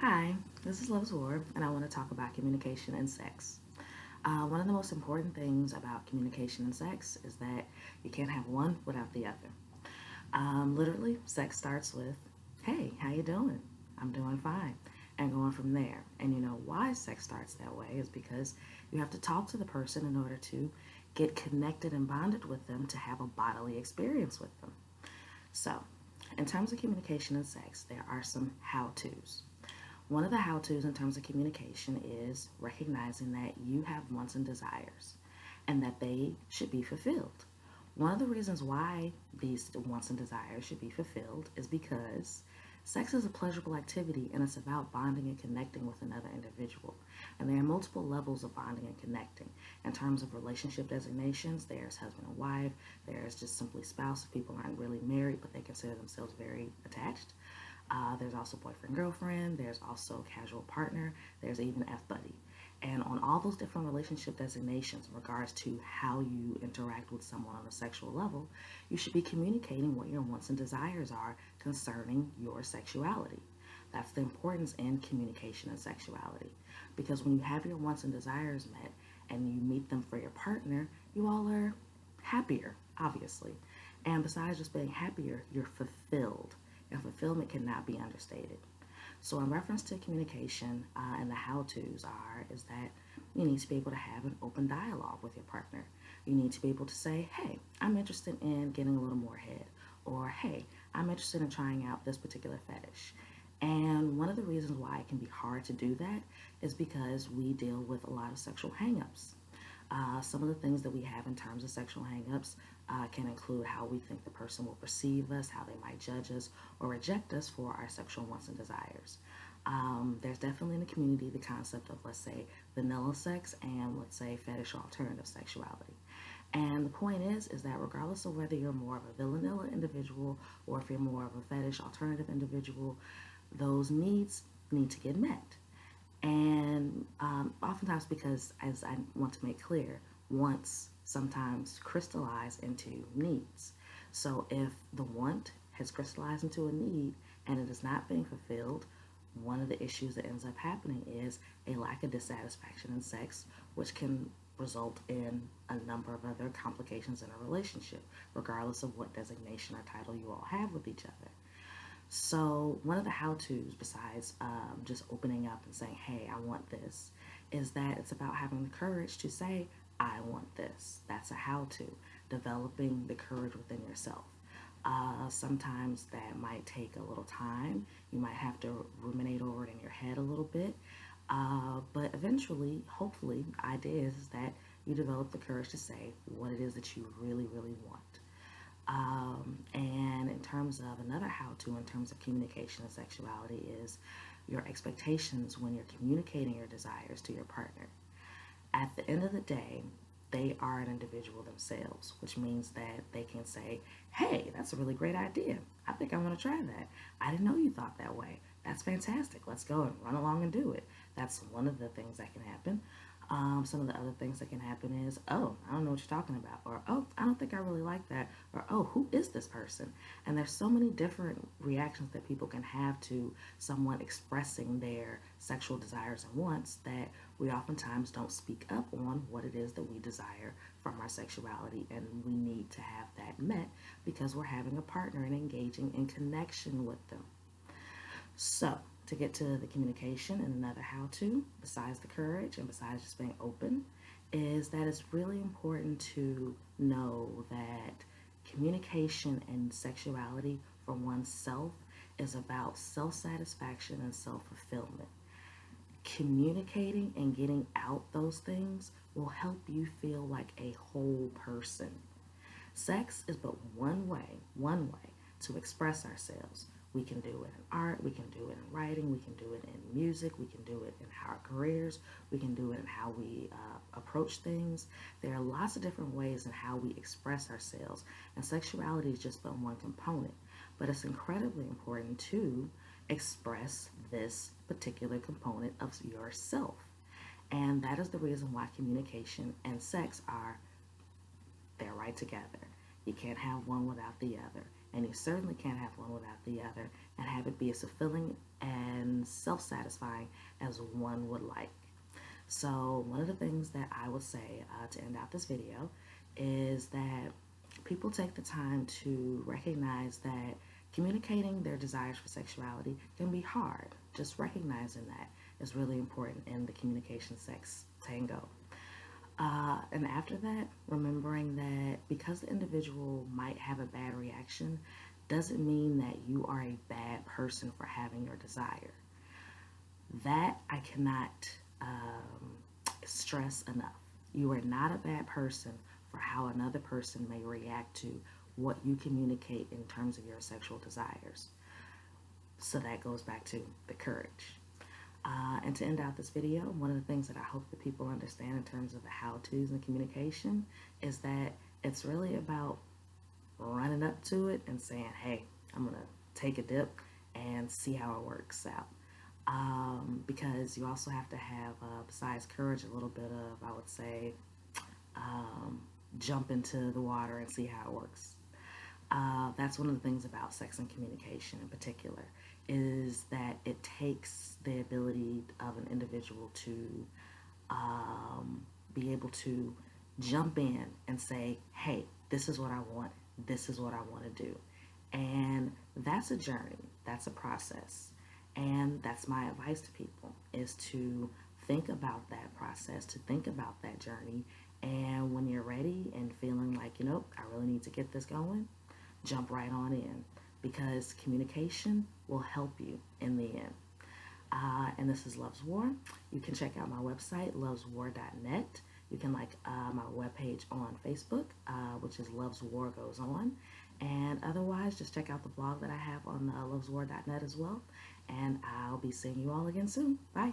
Hi, this is Love's Ward, and I want to talk about communication and sex. One of the most important things about communication and sex is that you can't have one without the other. Literally, sex starts with, "Hey, how you doing? I'm doing fine," and going from there. And you know why sex starts that way is because you have to talk to the person in order to get connected and bonded with them to have a bodily experience with them. So, in terms of communication and sex, there are some how to's. One of the how to's in terms of communication is recognizing that you have wants and desires and that they should be fulfilled. One of the reasons why these wants and desires should be fulfilled is because sex is a pleasurable activity and it's about bonding and connecting with another individual. And there are multiple levels of bonding and connecting. In terms of relationship designations, there's husband and wife, there's just simply spouse if people aren't really married but they consider themselves very attached. There's also boyfriend, girlfriend. There's also casual partner. There's even F buddy. And on all those different relationship designations in regards to how you interact with someone on a sexual level, you should be communicating what your wants and desires are concerning your sexuality. That's the importance in communication and sexuality. Because when you have your wants and desires met and you meet them for your partner, you all are happier, obviously. And besides just being happier, you're fulfilled. And fulfillment cannot be understated. So, in reference to communication and the how to's are, is that you need to be able to have an open dialogue with your partner. You need to be able to say, "Hey, I'm interested in getting a little more head," or "Hey, I'm interested in trying out this particular fetish." And one of the reasons why it can be hard to do that is because we deal with a lot of sexual hangups. Some of the things that we have in terms of sexual hangups can include how we think the person will perceive us, how they might judge us or reject us for our sexual wants and desires. There's definitely in the community the concept of, let's say, vanilla sex and, let's say, fetish or alternative sexuality. And the point is that regardless of whether you're more of a vanilla individual or if you're more of a fetish alternative individual, those needs need to get met. And oftentimes, because as I want to make clear, wants sometimes crystallize into needs. So if the want has crystallized into a need and it is not being fulfilled, one of the issues that ends up happening is a lack of dissatisfaction in sex, which can result in a number of other complications in a relationship, regardless of what designation or title you all have with each other. So, one of the how to's, besides just opening up and saying, "Hey, I want this," is that it's about having the courage to say, "I want this." That's a how to, developing the courage within yourself. Sometimes that might take a little time. You might have to ruminate over it in your head a little bit. But eventually, hopefully, the idea is that you develop the courage to say what it is that you really, really want. And in terms of another how to, in terms of communication and sexuality, is your expectations when you're communicating your desires to your partner. At the end of the day, they are an individual themselves, which means that they can say, "Hey, that's a really great idea. I think I want to try that. I didn't know you thought that way. That's fantastic. Let's go and run along and do it." That's one of the things that can happen. Some of the other things that can happen is, "Oh, I don't know what you're talking about," or, "Oh, I don't think I really like that," or, "Oh, who is this person?" And there's so many different reactions that people can have to someone expressing their sexual desires and wants that we oftentimes don't speak up on what it is that we desire from our sexuality, and we need to have that met because we're having a partner and engaging in connection with them. So, to get to the communication, and another how to, besides the courage and besides just being open, is that it's really important to know that communication and sexuality for oneself is about self satisfaction and self fulfillment. Communicating and getting out those things will help you feel like a whole person. Sex is but one way to express ourselves. We can do it in art, we can do it in writing, we can do it in music, we can do it in our careers, we can do it in how we approach things. There are lots of different ways in how we express ourselves, and sexuality is just but one component. But it's incredibly important to express this particular component of yourself. And that is the reason why communication and sex are they're right together. You can't have one without the other. And you certainly can't have one without the other and have it be as fulfilling and self-satisfying as one would like. So one of the things that I would say to end out this video is that people take the time to recognize that communicating their desires for sexuality can be hard. Just recognizing that is really important in the communication sex tango. And after that, remembering that because the individual might have a bad reaction doesn't mean that you are a bad person for having your desire. That I cannot stress enough. You are not a bad person for how another person may react to what you communicate in terms of your sexual desires. So that goes back to the courage. And to end out this video, one of the things that I hope that people understand in terms of the how-tos and communication is that it's really about running up to it and saying, hey, I'm going to take a dip and see how it works out. Because you also have to have, besides courage, a little bit of, I would say, jump into the water and see how it works. That's one of the things about sex and communication in particular, is that it takes the ability of an individual to be able to jump in and say, hey, this is what I want, this is what I want to do. And that's a journey, that's a process. And that's my advice to people, is to think about that process, to think about that journey. And when you're ready and feeling like, I really need to get this going, jump right on in, because communication will help you in the end. And this is Love's War. You can check out my website, loveswar.net. You can like my webpage on Facebook, which is Love's War Goes On. And otherwise, just check out the blog that I have on loveswar.net as well. And I'll be seeing you all again soon. Bye.